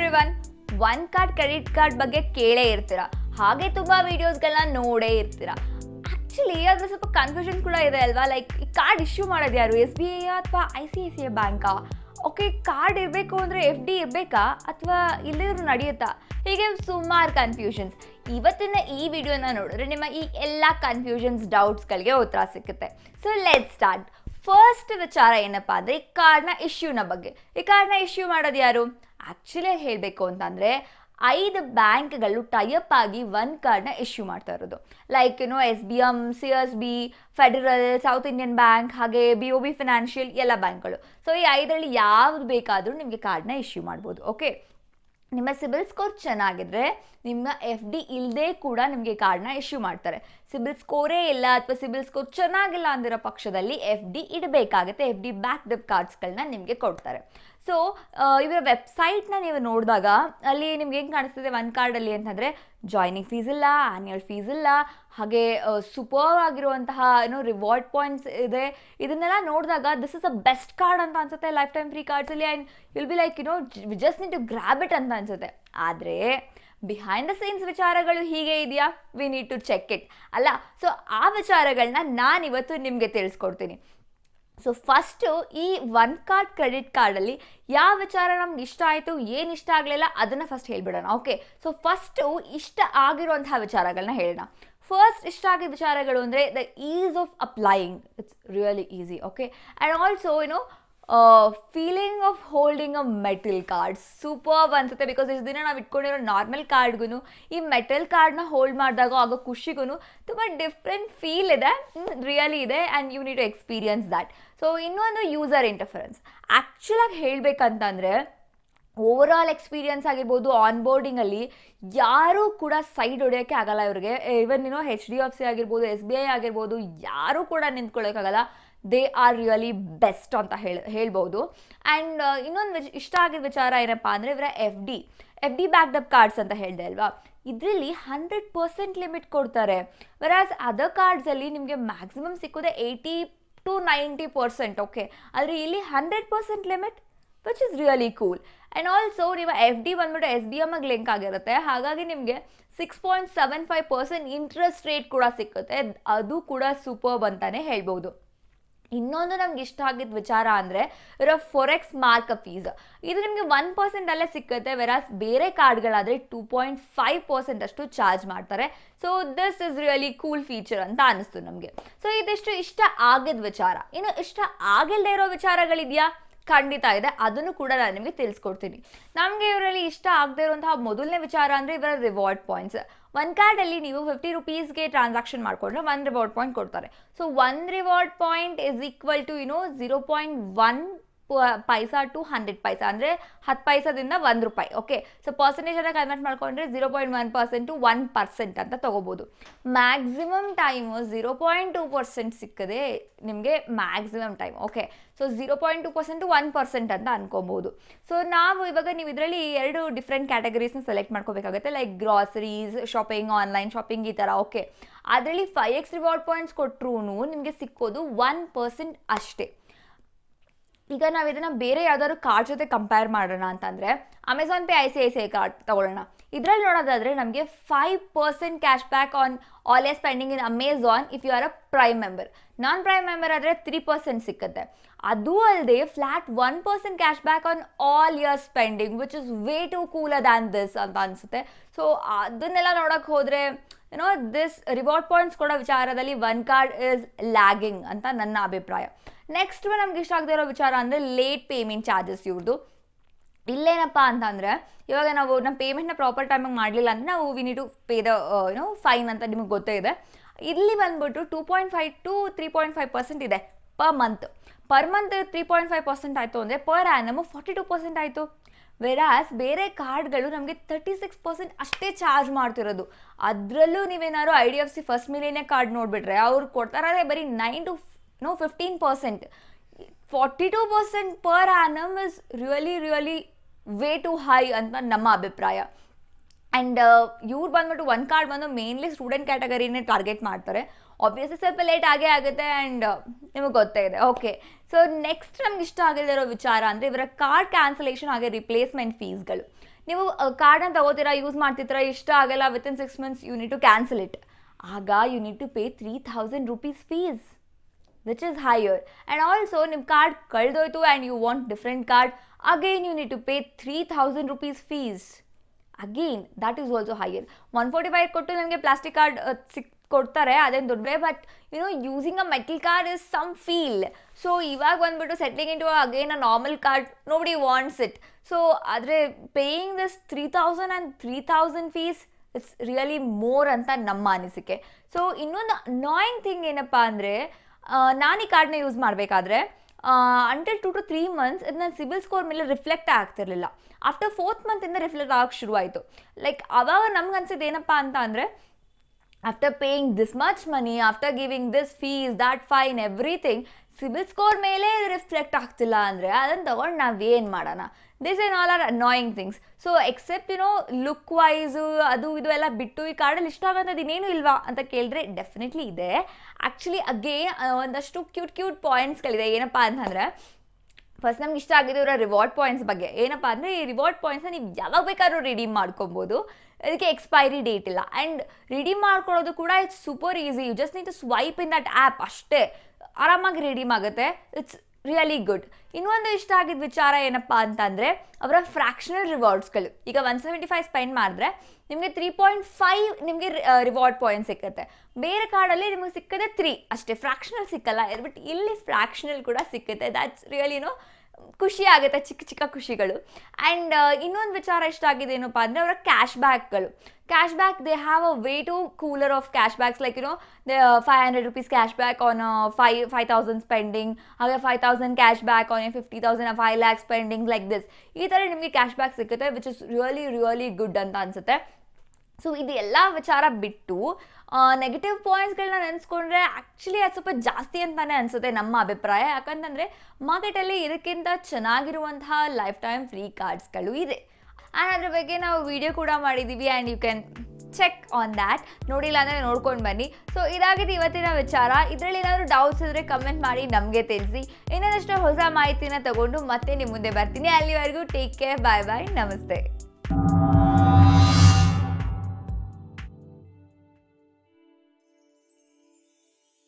Everyone, one card credit card ಬಗ್ಗೆ ಕೇಳೇ ಇರ್ತೀರಾ, ಹಾಗೆ ತುಂಬ ವೀಡಿಯೋಸ್ಗಳನ್ನ ನೋಡೇ ಇರ್ತೀರಾ. ಆ್ಯಕ್ಚುಲಿ ಅದ್ರ ಸ್ವಲ್ಪ ಕನ್ಫ್ಯೂಷನ್ ಕೂಡ ಇದೆ ಅಲ್ವಾ. ಲೈಕ್ ಈ ಕಾರ್ಡ್ ಇಶ್ಯೂ ಮಾಡೋದು ಯಾರು, SBI ಅಥವಾ ICICI ಬ್ಯಾಂಕಾ? ಓಕೆ, ಕಾರ್ಡ್ ಇರಬೇಕು ಅಂದರೆ FD ಇರಬೇಕಾ ಅಥವಾ ಇಲ್ಲಿದ್ರು ನಡೆಯುತ್ತಾ? ಹೀಗೆ ಸುಮಾರು ಕನ್ಫ್ಯೂಷನ್ಸ್. ಇವತ್ತಿನ ಈ ವಿಡಿಯೋನ ನೋಡಿದ್ರೆ ನಿಮ್ಮ ಈ ಎಲ್ಲ ಕನ್ಫ್ಯೂಷನ್ಸ್, ಡೌಟ್ಸ್ಗಳಿಗೆ ಉತ್ತರ ಸಿಗುತ್ತೆ. So let's start. ಫಸ್ಟ್ ವಿಚಾರ ಏನಪ್ಪ ಅಂದರೆ ಈ ಕಾರ್ಡ್ನ ಇಶ್ಯೂನ ಬಗ್ಗೆ. ಈ ಕಾರ್ಡ್ನ ಇಶ್ಯೂ ಮಾಡೋದು ಯಾರು? ಆ್ಯಕ್ಚುಲಿ ಹೇಳಬೇಕು ಅಂತಂದರೆ 5 ಬ್ಯಾಂಕ್ಗಳು ಟೈಅಪ್ ಆಗಿ ಒನ್ ಕಾರ್ಡ್ನ ಇಶ್ಯೂ ಮಾಡ್ತಾ ಇರೋದು. Like SBM, CSB, federal, south Indian bank, ಹಾಗೆ BOB ಫಿನಾನ್ಷಿಯಲ್ ಎಲ್ಲ ಬ್ಯಾಂಕ್ಗಳು. ಸೊ ಈ 5ರಲ್ಲಿ ಯಾವ್ದು ಬೇಕಾದರೂ ನಿಮಗೆ ಕಾರ್ಡ್ನ ಇಶ್ಯೂ ಮಾಡ್ಬೋದು. ಓಕೆ, ನಿಮ್ಮ ಸಿಬಿಲ್ ಸ್ಕೋರ್ ಚೆನ್ನಾಗಿದ್ರೆ ನಿಮ್ಮ FD ಇಲ್ಲದೆ ಕೂಡ ನಿಮಗೆ ಕಾರ್ಡ್ನ ಇಶ್ಯೂ ಮಾಡ್ತಾರೆ. ಸಿಬಿಲ್ ಸ್ಕೋರೇ ಇಲ್ಲ ಅಥವಾ ಸಿಬಿಲ್ ಸ್ಕೋರ್ ಚೆನ್ನಾಗಿಲ್ಲ ಅಂದಿರೋ ಪಕ್ಷದಲ್ಲಿ FD ಇಡಬೇಕಾಗುತ್ತೆ. FD ಬ್ಯಾಕ್ಡ್ ಕಾರ್ಡ್ಸ್ಗಳನ್ನ ನಿಮಗೆ ಕೊಡ್ತಾರೆ. ಸೊ ಇವರ ವೆಬ್ಸೈಟ್ನ ನೀವು ನೋಡಿದಾಗ ಅಲ್ಲಿ ನಿಮ್ಗೆ ಹೆಂಗೆ ಕಾಣಿಸ್ತಿದೆ ಒನ್ ಕಾರ್ಡಲ್ಲಿ ಅಂತಂದರೆ ಜಾಯ್ನಿಂಗ್ ಫೀಸ್ ಇಲ್ಲ, ಆ್ಯನ್ಯಲ್ ಫೀಸ್ ಇಲ್ಲ, ಹಾಗೆ ಸೂಪರ್ ಆಗಿರುವಂತಹ ರಿವಾರ್ಡ್ ಪಾಯಿಂಟ್ಸ್ ಇದೆ. ಇದನ್ನೆಲ್ಲ ನೋಡಿದಾಗ this is a best card ಅಂತ ಅನ್ಸುತ್ತೆ ಲೈಫ್ ಟೈಮ್ ಫ್ರೀ ಕಾರ್ಡ್ಸಲ್ಲಿ. And will be like just need to grab it ಅಂತ ಅನ್ಸುತ್ತೆ. ಆದರೆ ಬಿಹೈಂಡ್ ದ ಸೀನ್ಸ್ ವಿಚಾರಗಳು ಹೀಗೆ ಇದೆಯಾ? We need to check it ಅಲ್ಲ. ಸೊ ಆ ವಿಚಾರಗಳನ್ನ ನಾನಿವತ್ತು ನಿಮಗೆ ತಿಳಿಸ್ಕೊಡ್ತೀನಿ. ಸೊ ಫಸ್ಟು ಈ ಒನ್ ಕಾರ್ಡ್ ಕ್ರೆಡಿಟ್ ಕಾರ್ಡಲ್ಲಿ ಯಾವ ವಿಚಾರ ನಮ್ಗೆ ಇಷ್ಟ ಆಯಿತು, ಏನು ಇಷ್ಟ ಆಗಲಿಲ್ಲ ಅದನ್ನು ಫಸ್ಟ್ ಹೇಳ್ಬಿಡೋಣ. ಓಕೆ, ಸೊ ಫಸ್ಟು ಇಷ್ಟ ಆಗಿರುವಂತಹ ವಿಚಾರಗಳನ್ನ ಹೇಳೋಣ. ಫಸ್ಟ್ ಇಷ್ಟ ಆಗಿದ್ದ ವಿಚಾರಗಳು ಅಂದರೆ the is of applying, it's really easy. Okay, and also feeling of holding a metal card super ಅನ್ಸುತ್ತೆ. ಬಿಕಾಸ್ ಇಷ್ಟು ದಿನ ನಾವು ಇಟ್ಕೊಂಡಿರೋ ನಾರ್ಮಲ್ ಕಾರ್ಡ್ಗೂ ಈ ಮೆಟಲ್ ಕಾರ್ಡ್ನ ಹೋಲ್ಡ್ ಮಾಡಿದಾಗ ಆಗೋ ಖುಷಿಗೂ ತುಂಬ ಡಿಫ್ರೆಂಟ್ ಫೀಲ್ ಇದೆ, ರಿಯಲಿ ಇದೆ. And you need to experience that. So ಇನ್ನೊಂದು ಯೂಸರ್ ಇಂಟರ್ಫರೆನ್ಸ್. ಆ್ಯಕ್ಚುಲಾಗಿ ಹೇಳಬೇಕಂತಂದರೆ ಓವರ್ ಆಲ್ ಎಕ್ಸ್ಪೀರಿಯನ್ಸ್ ಆಗಿರ್ಬೋದು, ಆನ್ ಬೋರ್ಡಿಂಗಲ್ಲಿ ಯಾರೂ ಕೂಡ ಸೈಡ್ ಹೊಡೆಯೋಕ್ಕೆ ಆಗಲ್ಲ ಇವ್ರಿಗೆ. ಇವನ್ HDFC ಆಗಿರ್ಬೋದು, SBI ಆಗಿರ್ಬೋದು, ಯಾರೂ ಕೂಡ ನಿಂತ್ಕೊಳ್ಳೋಕ್ಕಾಗಲ್ಲ. ದೇ ಆರ್ ರಿಯಲಿ ಬೆಸ್ಟ್ ಅಂತ ಹೇಳ್ಬೋದು. ಆ್ಯಂಡ್ ಇನ್ನೊಂದು ಇಷ್ಟ ಆಗಿದ್ದ ವಿಚಾರ ಏನಪ್ಪ ಅಂದರೆ ಇವರ FD ಬ್ಯಾಕ್ಡ್ ಅಪ್ ಕಾರ್ಡ್ಸ್ ಅಂತ ಹೇಳಿದೆ ಅಲ್ವಾ, ಇದರಲ್ಲಿ 100% ಲಿಮಿಟ್ ಕೊಡ್ತಾರೆ. ವೆರಾಸ್ ಅದರ್ ಕಾರ್ಡ್ಸಲ್ಲಿ ನಿಮಗೆ ಮ್ಯಾಕ್ಸಿಮಮ್ ಸಿಕ್ಕೋದೆ 80 to 90%. ಓಕೆ, ಆದರೆ ಇಲ್ಲಿ 100% limit, which is really cool. And also ನಿಮ್ಮ FD ಬಂದ್ಬಿಟ್ಟು SBM ಆಗಿ ಲಿಂಕ್ ಆಗಿರುತ್ತೆ. ಹಾಗಾಗಿ ನಿಮಗೆ 6.75% ಇಂಟ್ರೆಸ್ಟ್ ರೇಟ್ ಕೂಡ ಸಿಕ್ಕುತ್ತೆ. ಅದು ಕೂಡ ಸೂಪರ್ಬ್ ಅಂತಾನೆ ಹೇಳ್ಬೋದು. ಇನ್ನೊಂದು ನಮ್ಗೆ ಇಷ್ಟ ಆಗಿದ್ದ ವಿಚಾರ ಅಂದರೆ ಇವರ ಫಾರೆಕ್ಸ್ ಮಾರ್ಕಪ್ ಫೀಸ್. ಇದು ನಿಮಗೆ 1% ಅಲ್ಲೇ ಸಿಕ್ಕುತ್ತೆ. ವೆರಾಸ್ ಬೇರೆ ಕಾರ್ಡ್ಗಳಾದರೆ 2.5% ಅಷ್ಟು ಚಾರ್ಜ್ ಮಾಡ್ತಾರೆ. So this is really cool feature ಅಂತ ಅನಿಸ್ತು ನಮಗೆ. ಸೊ ಇದಿಷ್ಟು ಇಷ್ಟ ಆಗಿದ್ದ ವಿಚಾರ. ಇನ್ನು ಇಷ್ಟ ಆಗಿಲ್ಲದೆ ಇರೋ ವಿಚಾರಗಳಿದೆಯಾ? ಖಂಡಿತ ಇದೆ, ಅದನ್ನು ಕೂಡ ನಾನು ನಿಮಗೆ ತಿಳಿಸ್ಕೊಡ್ತೀನಿ. ನಮಗೆ ಇವರಲ್ಲಿ ಇಷ್ಟ ಆಗದೆ ಇರುವಂತಹ ಮೊದಲನೇ ವಿಚಾರ ಅಂದರೆ ಇವರ ರಿವಾರ್ಡ್ ಪಾಯಿಂಟ್ಸ್. ಒನ್ ಕಾರ್ಡಲ್ಲಿ ನೀವು 50 rupeesಗೆ ಟ್ರಾನ್ಸಾಕ್ಷನ್ ಮಾಡಿಕೊಂಡ್ರೆ 1 ರಿವಾರ್ಡ್ ಪಾಯಿಂಟ್ ಕೊಡ್ತಾರೆ. So 1 reward point is equal to 0.1 paisa to 100 paisa, ಅಂದರೆ 10 ಪೈಸಾದಿಂದ 1 ರೂಪಾಯಿ. ಓಕೆ, ಸೊ ಪರ್ಸೆಂಟೇಜನ್ನು ಕನ್ವರ್ಟ್ ಮಾಡ್ಕೊಂಡ್ರೆ 0.1% to 1% ಅಂತ ತಗೋಬೋದು. ಮ್ಯಾಕ್ಸಿಮಮ್ ಟೈಮು 0.2% ಸಿಕ್ಕದೆ ನಿಮಗೆ maximum time. Okay, so 0.2% to 1% ಅಂತ ಅನ್ಕೋಬೋದು. ಸೊ ನಾವು ಇವಾಗ ನೀವು ಇದರಲ್ಲಿ 2 ಡಿಫ್ರೆಂಟ್ ಕ್ಯಾಟಗರೀಸ್ನ ಸೆಲೆಕ್ಟ್ ಮಾಡ್ಕೋಬೇಕಾಗುತ್ತೆ. Like groceries, shopping, online shopping ಈ ಥರ. ಓಕೆ, ಅದರಲ್ಲಿ 5x ರಿವಾರ್ಡ್ ಪಾಯಿಂಟ್ಸ್ ಕೊಟ್ಟರು ನಿಮಗೆ ಸಿಕ್ಕೋದು 1% ಅಷ್ಟೇ. ಈಗ ನಾವು ಇದನ್ನು ಬೇರೆ ಯಾವ್ದಾದ್ರು ಕಾರ್ಡ್ ಜೊತೆ ಕಂಪೇರ್ ಮಾಡೋಣ ಅಂತಂದರೆ ಅಮೆಝಾನ್ ಪೇ, ICICI ಕಾರ್ಡ್ ತಗೊಳ್ಳೋಣ. ಇದರಲ್ಲಿ ನೋಡೋದಾದರೆ ನಮಗೆ 5% cash back on all year spending in Amazon if you are a prime member. Non prime member ಆದರೆ 3% ಸಿಕ್ಕುತ್ತೆ. ಅದು ಅಲ್ಲದೆ flat 1% cash back on all year spending, which is way to cooler than this ಅಂತ ಅನಿಸುತ್ತೆ. So ಅದನ್ನೆಲ್ಲ ನೋಡೋಕೆ ಹೋದರೆ this reward points ಕೊಡೋ ವಿಚಾರದಲ್ಲಿ ಒನ್ ಕಾರ್ಡ್ ಇಸ್ ಲ್ಯಾಗಿಂಗ್ ಅಂತ ನನ್ನ ಅಭಿಪ್ರಾಯ. ನೆಕ್ಸ್ಟ್ ನಮ್ಗೆ ಇಷ್ಟ ಆಗದೆ ಇರೋ ವಿಚಾರ ಅಂದರೆ ಲೇಟ್ ಪೇಮೆಂಟ್ ಚಾರ್ಜಸ್ ಇವ್ರದ್ದು. ಇಲ್ಲೇನಪ್ಪ ಅಂತಂದರೆ ಇವಾಗ ನಾವು ನಮ್ಮ ಪೇಮೆಂಟ್ನ ಪ್ರಾಪರ್ ಟೈಮಿಗೆ ಮಾಡಲಿಲ್ಲ ಅಂದರೆ ನಾವು we need to pay the fine ಅಂತ ನಿಮಗೆ ಗೊತ್ತೇ ಇದೆ. ಇಲ್ಲಿ ಬಂದ್ಬಿಟ್ಟು 2.5 to 3.5% ಇದೆ ಪರ್ ಮಂತ್. 3.5% ಆಯಿತು ಅಂದರೆ ಪರ್ ಆ್ಯನಮು 42% ಆಯಿತು. ವೆರಾಸ್ ಬೇರೆ ಕಾರ್ಡ್ಗಳು ನಮಗೆ 36% ಅಷ್ಟೇ ಚಾರ್ಜ್ ಮಾಡ್ತಿರೋದು. ಅದರಲ್ಲೂ ನೀವೇನಾದ್ರು IDFC ಫಸ್ಟ್ ಮಿಲಿಯನ್ ಕಾರ್ಡ್ ನೋಡಿಬಿಟ್ರೆ ಅವ್ರು ಕೊಡ್ತಾರೇ ಬರೀ 9 to 15%. 42% per annum is really way too high ಅಂತ ನಮ್ಮ ಅಭಿಪ್ರಾಯ. ಆ್ಯಂಡ್ ಇವ್ರು ಬಂದ್ಬಿಟ್ಟು ಒನ್ ಕಾರ್ಡ್ ಬಂದು ಮೇನ್ಲಿ ಸ್ಟೂಡೆಂಟ್ ಕ್ಯಾಟಗರಿನೇ ಟಾರ್ಗೆಟ್ ಮಾಡ್ತಾರೆ. ಆಬ್ವಿಯಸ್ಲಿ ಸ್ವಲ್ಪ ಲೇಟ್ ಆಗೇ ಆಗುತ್ತೆ ಆ್ಯಂಡ್ ನಿಮಗೆ ಗೊತ್ತೇ ಇದೆ. ಓಕೆ, ಸೊ ನೆಕ್ಸ್ಟ್ ನಮ್ಗೆ ಇಷ್ಟ ಆಗಿರೋ ವಿಚಾರ ಅಂದರೆ ಇವರ ಕಾರ್ಡ್ ಕ್ಯಾನ್ಸಲೇಷನ್ ಹಾಗೆ ರಿಪ್ಲೇಸ್ಮೆಂಟ್ ಫೀಸ್ಗಳು. ನೀವು ಕಾರ್ಡನ್ನ ತಗೋತೀರಾ, ಯೂಸ್ ಮಾಡ್ತಿದ್ದೀರಾ, ಇಷ್ಟ ಆಗಲ್ಲ, within 6 months you need to cancel it. ಆಗ you need to pay 3000 rupees fees, which is higher. And also ನಿಮ್ಮ ಕಾರ್ಡ್ ಕಳೆದೋಯ್ತು and you want different card, again you need to pay 3000 rupees fees. Again that is also higher. 145 ಕೊಟ್ಟು ನನಗೆ plastic card ಕೊಡ್ತಾರೆ, ಅದೇನು ದೊಡ್ಡ, but using a metal card is some feel. So ಇವಾಗ ಬಂದ್ಬಿಟ್ಟು settling into again a normal card, nobody wants it. So ಆದರೆ paying this 3000 and 3000 fees it's really more ಅಂತ ನಮ್ಮ ಅನಿಸಿಕೆ. ಸೊ ಇನ್ನೊಂದು ಅನಾಯಿಂಗ್ ಥಿಂಗ್ ಏನಪ್ಪ ಅಂದರೆ, ನಾನು ಈ ಕಾರ್ಡ್ನ ಯೂಸ್ ಮಾಡಬೇಕಾದ್ರೆ ಅಂಟಿಲ್ 2 to 3 months ಇದು ನನ್ನ ಸಿಬಿಲ್ ಸ್ಕೋರ್ ಮೇಲೆ ರಿಫ್ಲೆಕ್ಟ್ ಆಗ್ತಿರ್ಲಿಲ್ಲ. ಆಫ್ಟರ್ 4th month ರಿಫ್ಲೆಕ್ಟ್ ಆಗಕ್ಕೆ ಶುರುವಾಯಿತು. ಲೈಕ್ ಅವಾಗ ನಮ್ಗೆ ಅನ್ಸಿದ್ದು ಏನಪ್ಪ ಅಂತ ಅಂದರೆ, after paying this much money, after giving this fees, that fine, everything, CIBIL score ಮೇಲೆ ರಿಫ್ಲೆಕ್ಟ್ ಆಗ್ತಿಲ್ಲ ಅಂದರೆ ಅದನ್ನು ತಗೊಂಡು ನಾವೇನು ಮಾಡೋಣ? This and all are annoying things. So accept look wise ಅದು ಇದು ಎಲ್ಲ ಬಿಟ್ಟು ಈ ಕಾರ್ಡಲ್ಲಿ ಇಷ್ಟ ಆಗೋಂಥದ್ದು ಇನ್ನೇನು ಇಲ್ವಾ ಅಂತ ಕೇಳಿದ್ರೆ ಡೆಫಿನೆಟ್ಲಿ ಇದೆ. ಆ್ಯಕ್ಚುಲಿ ಅಗೇನ್ ಒಂದಷ್ಟು ಕ್ಯೂಟ್ ಪಾಯಿಂಟ್ಸ್ಗಳಿದೆ. ಏನಪ್ಪ ಅಂತಂದರೆ, ಫಸ್ಟ್ ನಮ್ಗೆ ಇಷ್ಟ ಆಗಿದ್ದು ಇವರ ರಿವಾರ್ಡ್ ಪಾಯಿಂಟ್ಸ್ ಬಗ್ಗೆ. ಏನಪ್ಪ ಅಂದರೆ, ಈ ರಿವಾರ್ಡ್ ಪಾಯಿಂಟ್ಸ್ನ ನೀವು ಯಾವಾಗ ಬೇಕಾದ್ರೂ ರಿಡೀಮ್ ಮಾಡ್ಕೊಬೋದು, ಅದಕ್ಕೆ ಎಕ್ಸ್ಪೈರಿ ಡೇಟ್ ಇಲ್ಲ. ಆ್ಯಂಡ್ ರಿಡೀಮ್ ಮಾಡ್ಕೊಳ್ಳೋದು ಕೂಡ it's super easy. You just need to swipe in that app, ಅಷ್ಟೇ ಆರಾಮಾಗಿ ರಿಡೀಮ್ ಆಗುತ್ತೆ. It's really good. ಇನ್ನೊಂದು ಇಷ್ಟ ಆಗಿದ್ದ ವಿಚಾರ ಏನಪ್ಪ ಅಂತಂದರೆ, ಅವರ ಫ್ರ್ಯಾಕ್ಷನಲ್ ರಿವಾರ್ಡ್ಸ್ಗಳು. ಈಗ 175 ಸ್ಪೆಂಡ್ ಮಾಡಿದ್ರೆ ನಿಮಗೆ 3.5 ನಿಮಗೆ ರಿವಾರ್ಡ್ ಪಾಯಿಂಟ್ ಸಿಕ್ಕುತ್ತೆ. ಬೇರೆ ಕಾರ್ಡಲ್ಲಿ ನಿಮಗೆ ಸಿಕ್ಕದೆ 3 ಅಷ್ಟೇ, ಫ್ರ್ಯಾಕ್ಷನಲ್ ಸಿಕ್ಕಲ್ಲ. ಬಟ್ ಇಲ್ಲಿ ಫ್ರ್ಯಾಕ್ಷನಲ್ ಕೂಡ ಸಿಕ್ಕುತ್ತೆ. ದ್ಯಾಟ್ಸ್ ರಿಯಲಿ ಖುಷಿ ಆಗುತ್ತೆ, ಚಿಕ್ಕ ಖುಷಿಗಳು. ಆ್ಯಂಡ್ ಇನ್ನೊಂದು ವಿಚಾರ ಇಷ್ಟ ಆಗಿದೆ ಏನಪ್ಪ ಅಂದರೆ, ಅವರ ಕ್ಯಾಶ್ ಬ್ಯಾಕ್ಗಳು. Cash back, they have a way to cooler of cash backs, like 500 rupees cash back on 5,000 spending, ಹಾಗೆ 5,000 cash back on 50,000 5 lakh spending, like this. ಈ ಥರ ನಿಮಗೆ ಕ್ಯಾಶ್ ಬ್ಯಾಕ್ ಸಿಗುತ್ತೆ, ವಿಚ್ ಇಸ್ ರಿಯಲಿ ಗುಡ್ ಅಂತ ಅನಿಸುತ್ತೆ. So ಇದು ಎಲ್ಲ ವಿಚಾರ ಬಿಟ್ಟು ನೆಗೆಟಿವ್ ಪಾಯಿಂಟ್ಸ್ಗಳನ್ನ ನೆನೆಸ್ಕೊಂಡ್ರೆ ಆ್ಯಕ್ಚುಲಿ ಅದು ಸ್ವಲ್ಪ ಜಾಸ್ತಿ ಅಂತಲೇ ಅನಿಸುತ್ತೆ ನಮ್ಮ ಅಭಿಪ್ರಾಯ. ಯಾಕಂತಂದರೆ ಮಾರ್ಕೆಟಲ್ಲಿ ಇದಕ್ಕಿಂತ ಚೆನ್ನಾಗಿರುವಂತಹ ಲೈಫ್ ಟೈಮ್ ಫ್ರೀ ಕಾರ್ಡ್ಸ್ಗಳು ಇದೆ. ಆ್ಯಂಡ್ ಅದ್ರ ಬಗ್ಗೆ ನಾವು ವಿಡಿಯೋ ಕೂಡ ಮಾಡಿದ್ದೀವಿ, and you can check on that. ನೋಡಿಲ್ಲ ಅಂದರೆ ನೋಡ್ಕೊಂಡು ಬನ್ನಿ. ಸೊ ಇದಾಗಿದೆ ಇವತ್ತಿನ ವಿಚಾರ. ಇದರಲ್ಲಿ ಏನಾದರೂ ಡೌಟ್ಸ್ ಇದ್ದರೆ ಕಮೆಂಟ್ ಮಾಡಿ ನಮಗೆ ತಿಳಿಸಿ. ಇನ್ನೊಂದಷ್ಟು ಹೊಸ ಮಾಹಿತಿನ ತಗೊಂಡು ಮತ್ತೆ ನಿಮ್ಮ ಮುಂದೆ ಬರ್ತೀನಿ. ಅಲ್ಲಿವರೆಗೂ ಟೇಕ್ ಕೇರ್, ಬಾಯ್, ನಮಸ್ತೆ.